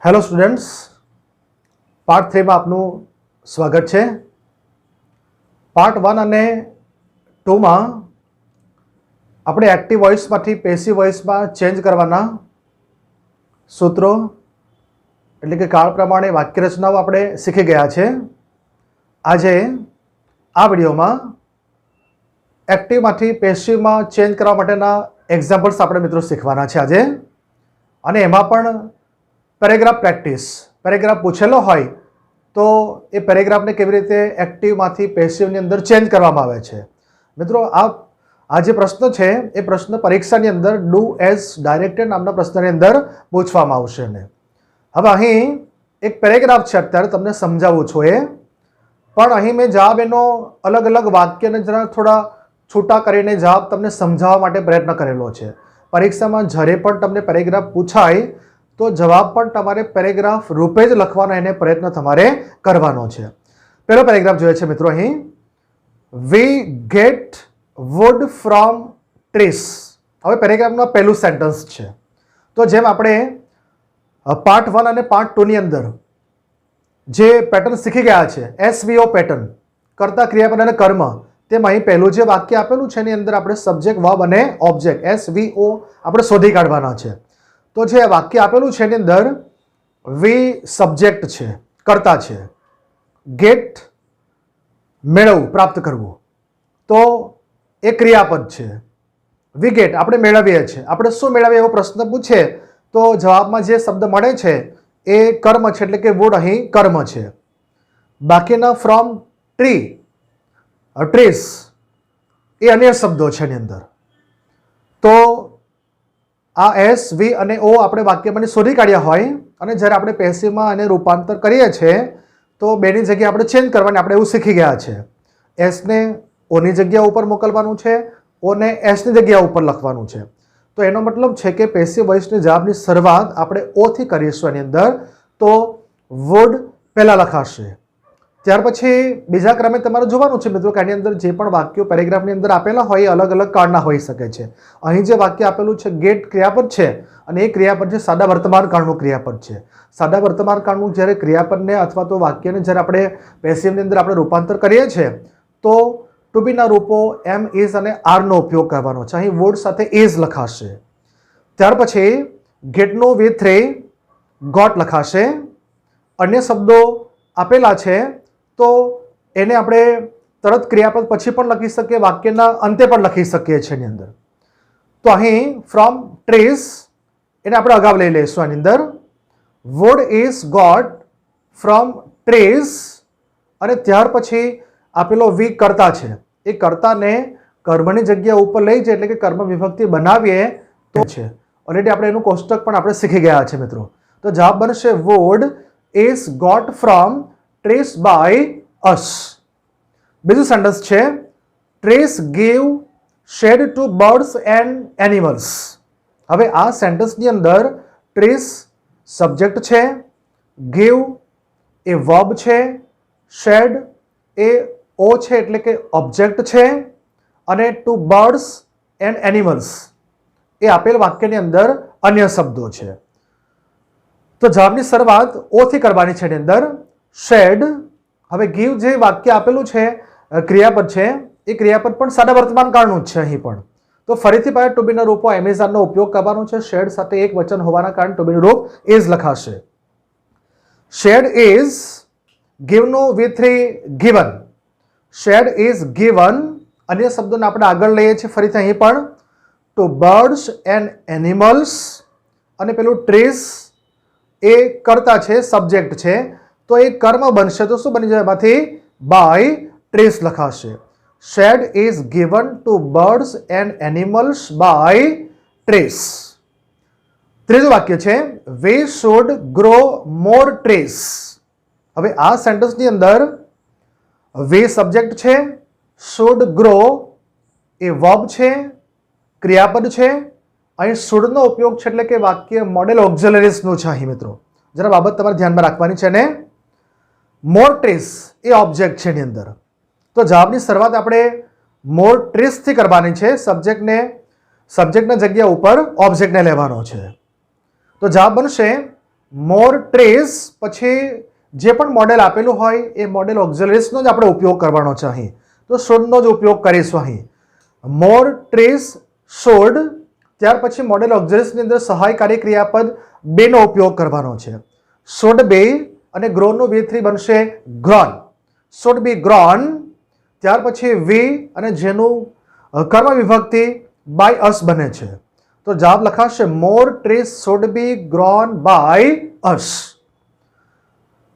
Hello students, part 3 में आपનું સ્વાગત છે। પાર્ટ 1 અને 2 માં આપણે એક્ટિવ વોઇસમાંથી પેસિવ વોઇસમાં ચેન્જ કરવાના સૂત્રો એટલે કે કાળ પ્રમાણે વાક્ય રચનાઓ આપણે શીખી ગયા છે। આજે આ વિડીયોમાં એક્ટિવમાંથી પેસિવમાં ચેન્જ કરવા માટેના એક્ઝામ્પલ્સ આપણે મિત્રો શીખવાના છે આજે। અને એમાં પણ પેરેગ્રાફ પ્રેક્ટિસ, પેરેગ્રાફ પૂછેલો હોય તો એ પેરેગ્રાફને કેવી રીતે એક્ટિવમાંથી પેસિવની અંદર ચેન્જ કરવામાં આવે છે। મિત્રો આ જે પ્રશ્ન છે એ પ્રશ્ન પરીક્ષાની અંદર ડુ એઝ ડાયરેક્ટેડ નામના પ્રશ્નની અંદર પૂછવામાં આવશે। ને હવે અહીં એક પેરેગ્રાફ છે, અત્યારે તમને સમજાવું છું એ, પણ અહીં મેં જવાબ એનો અલગ અલગ વાક્યને જરા થોડા છૂટા કરીને જવાબ તમને સમજાવવા માટે પ્રયત્ન કરેલો છે। પરીક્ષામાં જ્યારે પણ તમને પેરેગ્રાફ પૂછાય तो जवाब पण तमारे पेरेग्राफ रूपे ज लखवानो एने प्रयत्न तमारे करवानो छे। पहलो पेरेग्राफ जोईए छे मित्रों, अहीं we get wood from trees. हवे पेरेग्राफनो पहेलुं सेंटन्स छे। तो जेम आपणे पार्ट 1 अने पार्ट 2 नी अंदर जे पेटर्न शीखी गया छे, एसवीओ पेटर्न, कर्ता क्रियापद अने कर्म, तेम अहीं पहेलुं जे वाक्य आपेलुं छे एनी अंदर आपणे सब्जेक्ट वर्ब अने ऑब्जेक्ट एसवीओ आपणे शोधी काढवाना छे। तो जे वाक्य आपेलू छे एनी अंदर वी सब्जेक्ट छे, कर्ता छे, गेट मेळववुं प्राप्त करवुं, तो ए क्रियापद छे। वी गेट आपणे मेळवीए छे, आपणे शुं मेळवीए एवो प्रश्न पूछे तो जवाबमां जे शब्द मळे छे ए कर्म छे, एटले के वुड अहीं कर्म छे। बाकीना फ्रॉम ट्री, ट्रीज ए अन्य शब्दों छे एनी अंदर। तो आ एस वी अने ओ आपणे वाक्यमांथी शोधी काढ्या होय अने ज्यारे आपणे पेसिवमां आने रूपांतर करीए छे तो बेनी जग्याए आपणे चेन्ज करवानी आपणे एवुं शीखी गया छे। एस ने ओ नी जग्या उपर मोकलवानुं छे, ओ ने एस नी जग्या उपर लखवानुं छे। तो एनो मतलब छे के पेसिव वॉइसनी जवाबनी शरूआत आपणे ओ थी करीशुं एनी अंदर। तो वुड पहेला लखाशे, त्यार पछी बीजा क्रमे तमारे जोवानुं छे मित्रों के आनी अंदर जे पण वाक्यो पेरेग्राफनी अंदर आपेला होय अलग अलग काळना होई शके छे। અહીં જે વાક્ય આપેલું છે ગેટ ક્રિયાપદ છે અને એ ક્રિયાપદ છે સાદા વર્તમાન કાળનું ક્રિયાપદ છે। સાદા વર્તમાન કાળનું જ્યારે ક્રિયાપદને અથવા તો વાક્યને જ્યારે આપણે પેસિવની અંદર આપણે રૂપાંતર કરીએ છીએ તો two Bina Rupo M, is અને આરનો ઉપયોગ કરવાનો છે। અહીં વુડ સાથે ઇઝ લખાશે। ત્યાર પછી ગેટનો V3 ગોટ લખાશે। અન્ય શબ્દો આપેલા છે તો એને આપણે તરત ક્રિયાપદ પછી પણ લખી શકીએ, વાક્યના અંતે પણ લખી શકીએ છીએ એની અંદર। તો અહીં ફ્રોમ ટ્રીઝ એને આપણે અગાઉ લઈ લઈશું આની અંદર। Wood is got from trees અને ત્યાર પછી આપેલો વી કર્તા છે, એ કર્તાને કર્મની જગ્યા ઉપર લઈ જાય એટલે કે કર્મ વિભક્તિ બનાવીએ તો છે। ઓલરેડી આપણે એનું કોષ્ટક પણ આપણે શીખી ગયા છે મિત્રો। તો જવાબ બનશે wood is got from trees by us. બીજું સેન્ટેન્સ છે trees give shade to birds and animals. હવે આ સેન્ટેન્સની અંદર ટ્રીઝ સબ્જેક્ટ છે, ગીવ એ વર્બ છે, શેડ એ ઓ છે એટલે કે ઓબ્જેક્ટ છે અને ટુ બર્ડ્સ એન્ડ એનિમલ્સ એ આપેલ વાક્યની અંદર અન્ય શબ્દો છે। તો જવાબની શરૂઆત ઓ થી કરવાની છે એની અંદર। શેડ, હવે ગીવ જે વાક્ય આપેલું છે ક્રિયાપદ છે એ ક્રિયાપદ પણ સાદા વર્તમાન કાળનું જ છે અહીં પણ। તો ફરીથી પાછા ટુ બીના રૂપો એમેઝોનનો ઉપયોગ કરવાનો છે। શેડ સાથે એક વચન હોવાના કારણે ટુ બીનું રૂપ ઇઝ લખાશે। શેડ ઇઝ, ગીવનો V3 ગિવન, શેડ ઇઝ ગિવન। અન્ય શબ્દોને આપણે આગળ લઈએ છીએ ફરીથી અહીં પણ ટુ બર્ડ્સ એન્ડ એનિમલ્સ અને પેલું ટ્રીઝ એ કર્તા છે, સબ્જેક્ટ છે, તો એ કર્મ બનશે તો શું બની જાય એમાંથી બાય ટ્રીઝ લખાશે। Shade is given to birds and animals by trees. ત્રીજું વાક્ય છે we should grow more trees. હવે આ સેન્ટેન્સની અંદર વી સબ્જેક્ટ છે, શુડ ગ્રો એ વર્બ છે, ક્રિયાપદ છે। અહીં શુડનો ઉપયોગ છે એટલે કે વાક્ય મોડેલ ઓક્ઝિલરીઝનું છે અહીં મિત્રો, જરા બાબત તમારે ધ્યાનમાં રાખવાની છે ને। મોર ટ્રીઝ એ ઓબ્જેક્ટ છે એની અંદર। તો જવાબની શરૂઆત આપણે મોર ટ્રીઝથી કરવાની છે, સબ્જેક્ટના જગ્યા ઉપર ઓબ્જેક્ટને લેવાનો છે। તો જવાબ બનશે મોર ટ્રેસ પછી જે પણ મોડેલ આપેલું હોય એ મોડેલ ઓક્ઝિલરીસનો જ આપણે ઉપયોગ કરવાનો છે અહીં, તો શુડનો જ ઉપયોગ કરીશું અહીં. મોર ટ્રેસ શુડ, ત્યાર પછી મોડેલ ઓક્ઝિલરીસની અંદર સહાયકારી ક્રિયાપદ બેનો ઉપયોગ કરવાનો છે. શુડ બે અને ગ્રોનનું V3 બનશે ગ્રોન, શુડ બી ગ્રોન. ત્યાર પછી વી અને જેનું કર્મ વિભક્તિ બાય અસ બને છે, તો જવાબ લખાશે more trees should be grown by us.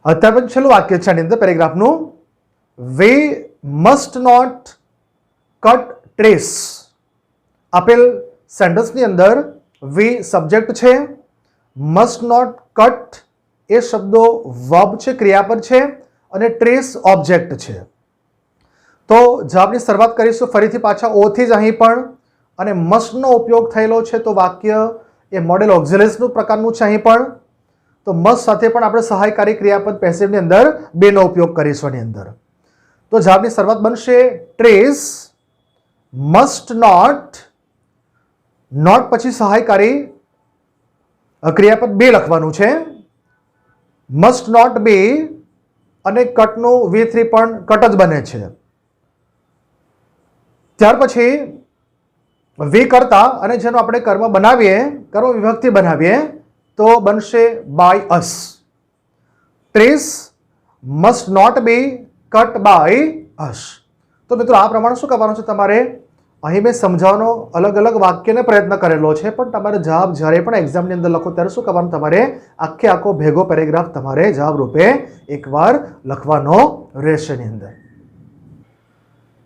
ત્યાર પછી છેલ્લું વાક્ય છે આની અંદર પેરેગ્રાફનું, we must not cut trees. આપેલ સેન્ટેન્સની અંદર વી સબ્જેક્ટ છે, મસ્ટ નોટ કટ એ શબ્દો વર્બ છે, ક્રિયાપદ છે, અને ટ્રીઝ ઓબ્જેક્ટ છે. તો જવાબની શરૂઆત કરીશું ફરીથી પાછા ઓથી જ અહીં પણ, અને મસ્ટનો ઉપયોગ થયેલો છે તો વાક્ય એ મોડેલ ઓક્ઝિલરીસનું પ્રકારનું છે અહીં પણ. તો મસ્ટ સાથે પણ આપણે સહાયકારી ક્રિયાપદ પેસિવની અંદર બેનો ઉપયોગ કરીશું એની અંદર. તો જવાબની શરૂઆત બનશે ટ્રેસ મસ્ટ નોટ, નોટ પછી સહાયકારી ક્રિયાપદ બે લખવાનું છે, મસ્ટ નોટ બે, અને કટનું V3 પણ કટ જ બને છે. ત્યાર પછી વી કરતા અને જેનો આપણે કર્મ બનાવીએ, કર્મ વિભક્તિ બનાવીએ તો બનશે by us. Trees must not be cut by us. તો મિત્રો આ પ્રમાણે શું કરવાનું છે તમારે, અહીં મેં સમજાવવાનો અલગ અલગ વાક્યને પ્રયત્ન કરેલો છે, પણ તમારે જવાબ જ્યારે પણ એક્ઝામની અંદર લખો ત્યારે શું કરવાનું, તમારે આખે આખો ભેગો પેરેગ્રાફ તમારે જવાબ રૂપે એકવાર લખવાનો રહેશે એની અંદર.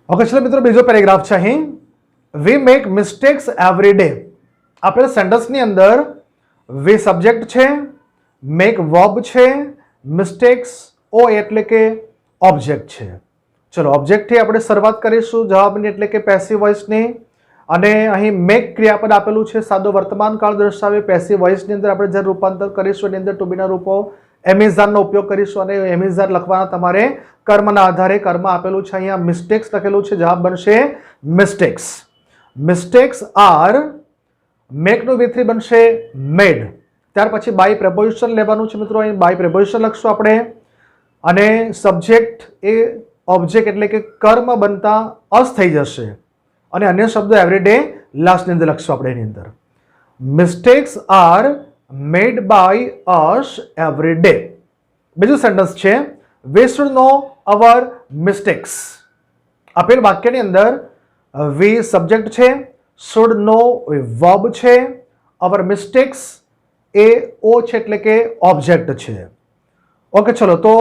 ઓકે, ચલો મિત્રો બીજો પેરેગ્રાફ છે અહીં, we make mistakes every day. આપેલ સેન્ટેન્સની અંદર વી સબ્જેક્ટ છે, મેક વર્બ છે, મિસ્ટેક્સ ઓ એટલે કે ઓબ્જેક્ટ છે. ચલો ઓબ્જેક્ટથી આપણે શરૂઆત કરીશું જવાબની એટલે કે પેસિવ વોઇસની. અને અહીં મેક ક્રિયાપદ આપેલું છે, સાદો વર્તમાન કાળ દર્શાવે. પેસિવ વોઇસની અંદર આપણે જ્યારે રૂપાંતર કરીશું એની અંદર ટુ બીના રૂપો એમિઝાનનો ઉપયોગ કરીશું, અને એમિઝાન લખવાના તમારે કર્મના આધારે. કર્મ આપેલું છે અહીંયા મિસ્ટેક્સ લખેલું છે, જવાબ બનશે મિસ્ટેક્સ. મિસ્ટેક્સ આર, મેકનું V3 બનશે મેડ. ત્યાર પછી બાય પ્રેપોઝિશન લેવાનું છે મિત્રો, અહીં બાય પ્રેપોઝિશન લખશું આપણે, અને સબ્જેક્ટ એ ઓબ્જેક્ટ એટલે કે કર્મ બનતા અસ થઈ જશે, અને અન્ય શબ્દો એવરી ડે લાસ્ટની અંદર લખશું આપણે એની અંદર. Mistakes are made by us every day. બીજું સેન્ટેન્સ છે, we should know our mistakes. આપેલ વાક્યની અંદર વી સબ્જેક્ટ છે, શુડ નો વર્બ છે, અવર મિસ્ટેક્સ એ ઓ છે એટલે કે ઓબ્જેક્ટ છે. ઓકે, ચલો તો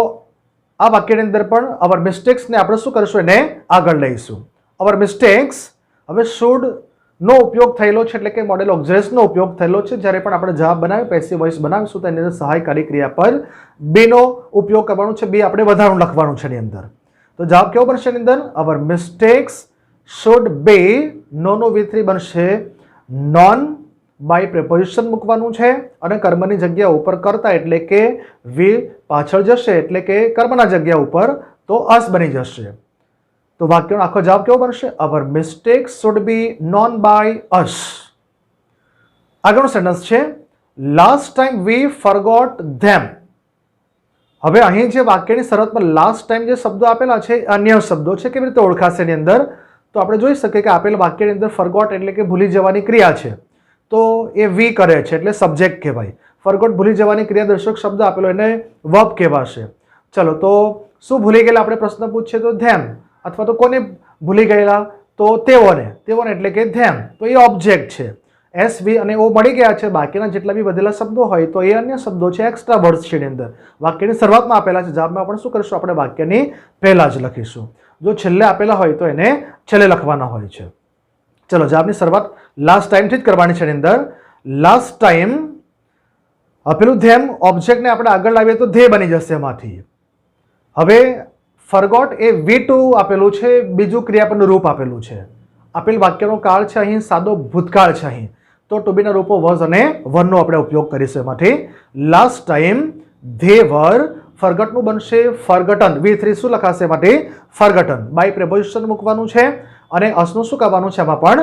આ વાક્યની અંદર પણ અવર મિસ્ટેક્સને આપણે શું કરીશું, એને આગળ લઈશું. અવર મિસ્ટેક્સ, હવે શુડ નો ઉપયોગ થયેલો છે એટલે કે મોડેલ ઓક્ઝિલરીસનો ઉપયોગ થયેલો છે. જ્યારે પણ આપણે જવાબ બનાવીએ, પેસિવ વોઇસ બનાવીશું તો એની અંદર સહાયકારી ક્રિયાપદ બેનો ઉપયોગ કરવાનો છે, બે આપણે વધારાનું લખવાનું છે એની અંદર. તો જવાબ કેવો બનશે એની અંદર, અવર મિસ્ટેક્સ શુડ બે, નોનો V3 બનશે નોન, બાય પ્રેપોઝિશન મૂકવાનું છે, અને કર્મની જગ્યા ઉપર કરતા એટલે કે વી પાછળ જશે એટલે કે કર્મના જગ્યા ઉપર તો અસ બની જશે. તો વાક્યનો આખો જવાબ કેવો બનશે, our mistakes should be known by us. આગળનો સેન્ટેન્સ છે, last time we forgot them. હવે અહીં જે વાક્યની શરૂઆતમાં લાસ્ટ ટાઈમ જે શબ્દો આપેલા છે અન્ય શબ્દો છે, કેવી રીતે ઓળખાશે એની અંદર, તો આપણે જોઈ શકીએ કે આપેલ વાક્યની અંદર ફરગોટ એટલે કે ભૂલી જવાની ક્રિયા છે, તો એ વી કરે છે એટલે સબ્જેક્ટ કહેવાય. ફરગોટ ભૂલી જવાની ક્રિયા દર્શક શબ્દ આપેલો એને વર્બ કહેવાશે. ચલો તો શું ભૂલી ગયેલા આપણે પ્રશ્ન પૂછીએ તો ધેમ, અથવા તો કોને ભૂલી ગયેલા તો તેઓને, તેઓને એટલે કે ધેમ, તો એ ઓબ્જેક્ટ છે. એસ વી અને ઓ મળી ગયા છે, બાકીના જેટલા બી વધેલા શબ્દો હોય તો એ અન્ય શબ્દો છે, એક્સ્ટ્રા વર્ડ્સ છે એની અંદર. વાક્યની શરૂઆતમાં આપેલા છે, જવાબમાં આપણે શું કરીશું, આપણે વાક્યની પહેલા જ લખીશું. જો છેલ્લે આપેલા હોય તો એને છેલ્લે લખવાના હોય છે. ચલો જવાબની શરૂઆત લાસ્ટ ટાઈમથી જ કરવાની છે એની અંદર. લાસ્ટ ટાઈમ આપેલું ધેમ ઓબ્જેક્ટને આપણે આગળ લાવીએ તો ધે બની જશે એમાંથી. હવે ફરગોટ એ V2 આપેલું છે, બીજું ક્રિયાપદનું રૂપ આપેલું છે. આપેલ વાક્યનો કાળ છે અહીં સાદો ભૂતકાળ છે અહીં, તો ટુ બીના રૂપો વોઝ અને વરનો આપણે ઉપયોગ કરીશું એમાંથી. લાસ્ટ ટાઈમ ધે વર, ફરગટનું બનશે ફરગટન, V3 શું લખાશે એમાંથી ફરગટન, બાય પ્રેપોઝિશન મૂકવાનું છે, અને અસનું શું કરવાનું છે એમાં પણ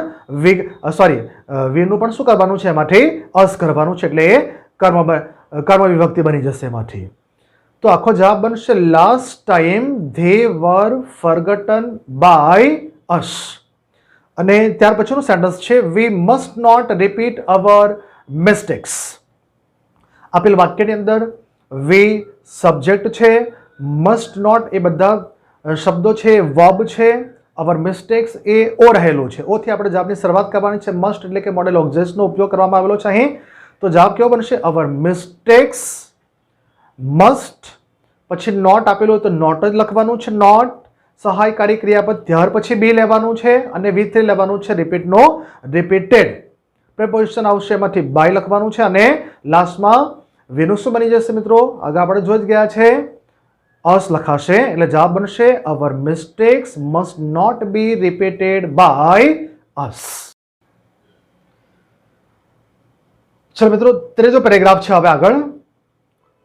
વીનું પણ શું કરવાનું છે એમાંથી અસ કરવાનું છે, એટલે એ કર્મ કર્મ વિભક્તિ બની જશે એમાંથી. તો આખો જવાબ બનશે last time they were forgotten by us. અને ત્યાર પછીનું સેન્ટેન્સ છે we must not repeat our mistakes. આપેલ વાક્યની અંદર વી સબ્જેક્ટ છે, મસ્ટ નોટ એ બધા શબ્દો છે વર્બ છે, અવર મિસ્ટેક્સ એ ઓ રહેલું છે. ઓથી આપણે જવાબની શરૂઆત કરવાની છે. મસ્ટ એટલે કે મોડેલ ઓબ્જેક્ટનો ઉપયોગ કરવામાં આવેલો છે અહીં. તો જવાબ કેવો બનશે? અવર મિસ્ટેક્સ મસ્ટ, પછી નોટ આપેલું હોય તો નોટ જ લખવાનું છે. નોટ સહાયકારી ક્રિયાપદ, ત્યાર પછી બી લેવાનું છે અને V3 લેવાનું છે રિપીટનો રિપીટેડ. પ્રેપોઝિશન આવશે એમાંથી બાય લખવાનું છે અને લાસ્ટમાં વીનું શું બની જશે મિત્રો? આગળ આપણે જોઈ જ ગયા છે, અસ લખાશે. એટલે જવાબ બનશે our mistakes must not be repeated by us. ચલો મિત્રો, ત્રીજો પેરેગ્રાફ છે હવે આગળ.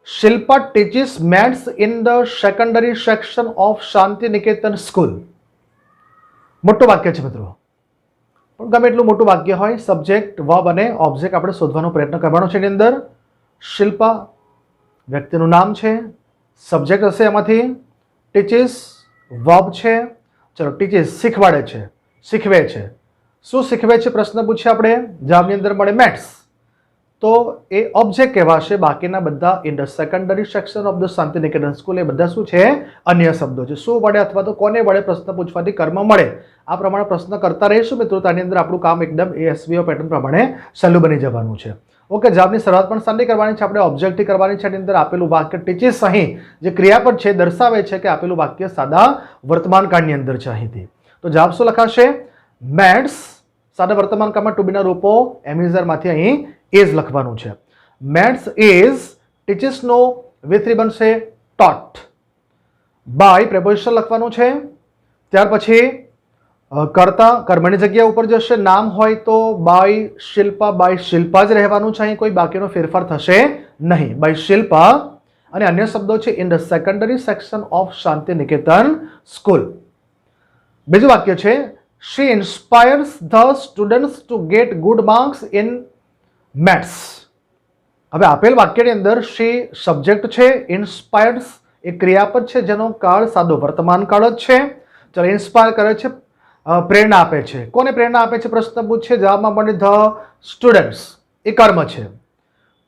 Shilpa teaches maths in the secondary section of Shanti Niketan school. મોટું વાક્ય છે મિત્રો, પણ ગમે એટલું મોટું વાક્ય હોય, સબ્જેક્ટ વર્બ અને ઓબ્જેક્ટ આપણે શોધવાનો પ્રયત્ન કરવાનો છે. એની અંદર શિલ્પા વ્યક્તિનું નામ છે, સબ્જેક્ટ હશે એમાંથી, ટીચીસ વર્બ છે. ચલો, ટીચીસ શીખવાડે છે, શીખવે છે. શું શીખવે છે પ્રશ્ન પૂછે આપણે, જવાબની અંદર મળે મેથ્સ. તો એ ઓબ્જેક્ટ કહેવાશે. બાકીના બધા in the secondary section of the Shanti Niketan school એ બધા શું છે? અન્ય શબ્દો છે. શું વડે અથવા તો કોને વડે પ્રશ્ન પૂછવાથી કર્મ મળે, આ પ્રમાણે પ્રશ્ન કરતા રહીશું મિત્રો. તો આની અંદર આપણું કામ એકદમ SVO પેટર્ન પ્રમાણે સહેલું બની જવાનું છે. ઓકે, જવાબની શરૂઆત પણ સારી કરવાની છે આપણે, ઓબ્જેક્ટથી કરવાની છે. એની અંદર આપેલું વાક્ય ટીચીસ અહીં જે ક્રિયાપદ છે દર્શાવે છે કે આપેલું વાક્ય સાદા વર્તમાન કાળની અંદર છે અહીંથી. તો જવાબ શું લખાશે? મેથ્સ. સાદા વર્તમાન કાળમાં ટુ બીના રૂપો એમિઝરમાંથી અહીં ઇઝ લખવાનું છે. મેથ્સ ઇઝ ટીચીસનો V3 બનશે ટોટ. બાય પ્રેપોઝિશન લખવાનું છે. ત્યાર પછી કરતા કર્મની જગ્યા ઉપર જશે. નામ હોય તો બાય શિલ્પા, બાય શિલ્પા જ રહેવાનું છે. અહીં કોઈ બાકીનો ફેરફાર થશે નહીં. બાય શિલ્પા. અને અન્ય શબ્દો છે in the secondary section of Shanti Niketan school. બીજું વાક્ય છે she inspires the students to get good marks in maths. હવે આપેલ વાક્યની અંદર she સબ્જેક્ટ છે, ઇન્સ્પાયર્સ એ ક્રિયાપદ છે જેનો કાળ સાદો વર્તમાન કાળ જ છે. ચલો, ઇન્સ્પાયર કરે છે, પ્રેરણા આપે છે. કોને પ્રેરણા આપે છે પ્રશ્ન પૂછે, જવાબમાં મળે ધ સ્ટુડન્ટ્સ એ કર્મ છે.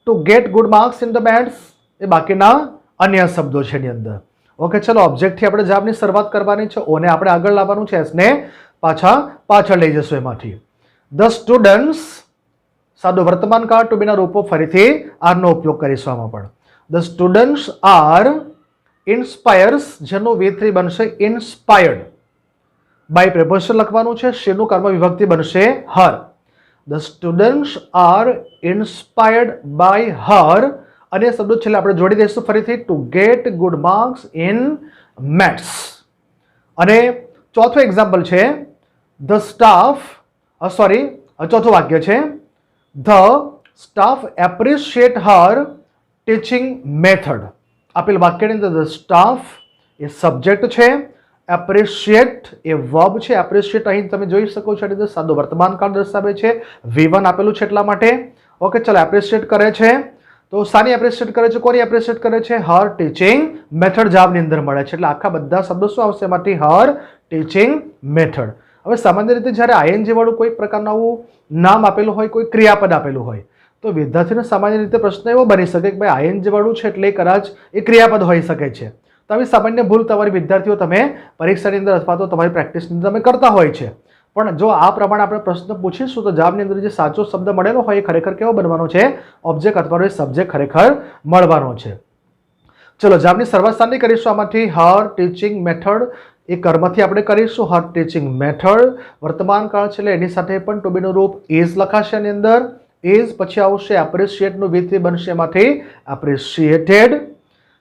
To get good marks in the maths એ બાકીના અન્ય શબ્દો છે એની અંદર. ઓકે, ચલો, ઓબ્જેક્ટથી આપણે જવાબની શરૂઆત કરવાની છે. ઓને આપણે આગળ લાવવાનું છે, એસને પાછળ લઈ જશું એમાંથી. ધ સ્ટુડન્ટ્સ સાદો વર્તમાન કાળ, ટુ બીના રૂપો ફરીથી આરનો ઉપયોગ કરીશું આમાં પણ. ધ સ્ટુડન્ટ્સ આર ઇન્સ્પાયર્સ જેનું V3 બનશે ઇન્સ્પાયર્ડ. બાય પ્રેપોઝિશન લખવાનું છે. શીનું કર્મ વિભક્તિ બનશે her. The students are inspired by her. અને શબ્દો છેલ્લે આપણે જોડી દઈશું ફરીથી, to get good marks in maths. અને ચોથું એક્ઝામ્પલ છે ધ સ્ટાફ, ચોથું વાક્ય છે the staff appreciate her teaching method. આપેલ વાક્યની અંદર ધ સ્ટાફ એ સબ્જેક્ટ છે, એપ્રિશિએટ એ વર્બ છે. એપ્રિશિએટ અહીં તમે જોઈ શકો છો એટલે સાદો વર્તમાન કાળ દર્શાવે છે. V1 આપેલું છે એટલા માટે. ઓકે, ચલો, એપ્રિશિએટ કરે છે તો સાની એપ્રિશિએટ કરે છે, કોની એપ્રિશિએટ કરે છે? હર ટીચિંગ મેથડ જવાબની અંદર મળે છે. એટલે આખા બધા શબ્દો શું આવશે એમાંથી? હર ટીચિંગ મેથડ. હવે સામાન્ય રીતે જ્યારે ING વાળું કોઈ પ્રકારનું આવું નામ આપેલું હોય, કોઈ ક્રિયાપદ આપેલું હોય, તો વિદ્યાર્થીને સામાન્ય રીતે પ્રશ્ન એવો બની શકે કે ભાઈ ING વાળું છે એટલે કદાચ એ ક્રિયાપદ હોઈ શકે છે. તો આવી સામાન્ય ભૂલ તમારી વિદ્યાર્થીઓ તમે પરીક્ષાની અંદર અથવા તો તમારી પ્રેક્ટિસની અંદર તમે કરતા હોય છે. પણ જો આ પ્રમાણે આપણે પ્રશ્ન પૂછીશું તો જવાબની અંદર જે સાચો શબ્દ મળેલો હોય એ ખરેખર કેવો બનવાનો છે? ઓબ્જેક્ટ અથવા સબ્જેક્ટ ખરેખર મળવાનો છે. ચલો, જવાબની શરૂઆત સાની કરીશું આમાંથી? હર ટીચિંગ મેથડ એ કર્મથી આપણે કરીશું. હર ટીચિંગ મેથડ વર્તમાન કાળ છે એટલે એની સાથે પણ ટુ બીનું રૂપ ઇઝ લખાશે એની અંદર. ઇઝ પછી આવશે એપ્રિશિએટનું V3 બનશે એમાંથી એપ્રિશિએટેડ.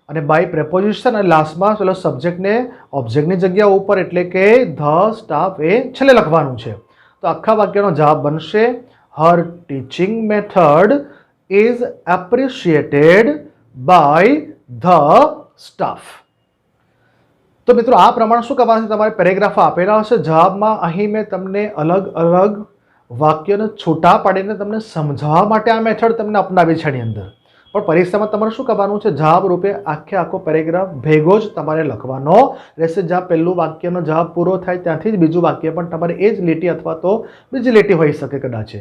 અને બાય પ્રેપોઝિશન અને લાસ્ટમાં પેલો સબ્જેક્ટને ઓબ્જેક્ટની જગ્યા ઉપર એટલે કે ધ સ્ટાફ એ છેલ્લે લખવાનું છે. તો આખા વાક્યનો જવાબ બનશે her teaching method is appreciated by the staff. તો મિત્રો, આ પ્રમાણે શું કરવાનું છે? તમારે પેરેગ્રાફ આપેલા હશે. જવાબમાં અહીં મેં તમને અલગ અલગ વાક્યને છૂટા પાડીને તમને સમજાવવા માટે આ મેથડ તમને અપનાવી છે એની અંદર. પણ પરીક્ષામાં તમારે શું કરવાનું છે, જવાબ રૂપે આખો પેરેગ્રાફ ભેગો જ તમારે લખવાનો રહેશે. જ્યાં પહેલું વાક્યનો જવાબ પૂરો થાય ત્યાંથી જ બીજું વાક્ય પણ તમારે એ જ લીટી અથવા તો બીજી લીટી હોઈ શકે કદાચ.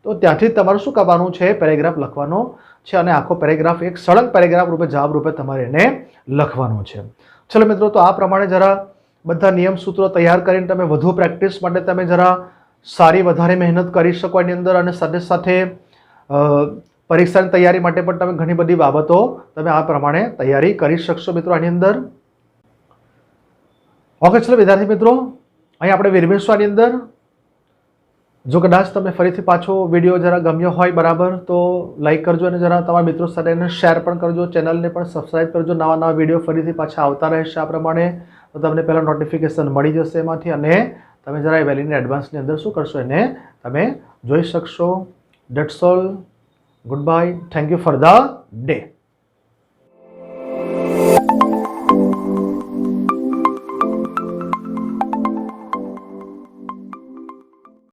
તો ત્યાંથી તમારે શું કરવાનું છે, પેરેગ્રાફ લખવાનો છે અને આખો પેરેગ્રાફ એક સળંગ પેરેગ્રાફ રૂપે જવાબ રૂપે તમારે એને લખવાનો છે. ચલો મિત્રો, તો આ પ્રમાણે જરા બધા નિયમ સૂત્રો તૈયાર કરીને તમે વધુ પ્રેક્ટિસ માટે તમે જરા સારી વધારે મહેનત કરી શકો એની અંદર, અને સાથે સાથે પરીક્ષાની તૈયારી માટે પણ તમે ઘણી બધી બાબતો તમે આ પ્રમાણે તૈયારી કરી શકશો મિત્રો આની અંદર. ઓકે, ચલો વિદ્યાર્થી મિત્રો, અહીં આપણે વિરમીશું આની અંદર. જો કદાચ તમને ફરીથી પાછો વિડીયો જરા ગમ્યો હોય બરાબર, તો લાઈક કરજો અને જરા તમારા મિત્રો સાથે એને શેર પણ કરજો. ચેનલને પણ સબસ્ક્રાઈબ કરજો. નવા વિડીયો ફરીથી પાછા આવતા રહેશે આ પ્રમાણે, તો તમને પહેલાં નોટિફિકેશન મળી જશે એમાંથી, અને તમે જરા એ વેલીની એડવાન્સની અંદર શું કરશો, એને તમે જોઈ શકશો. That's all. Goodbye. Thank you for the day.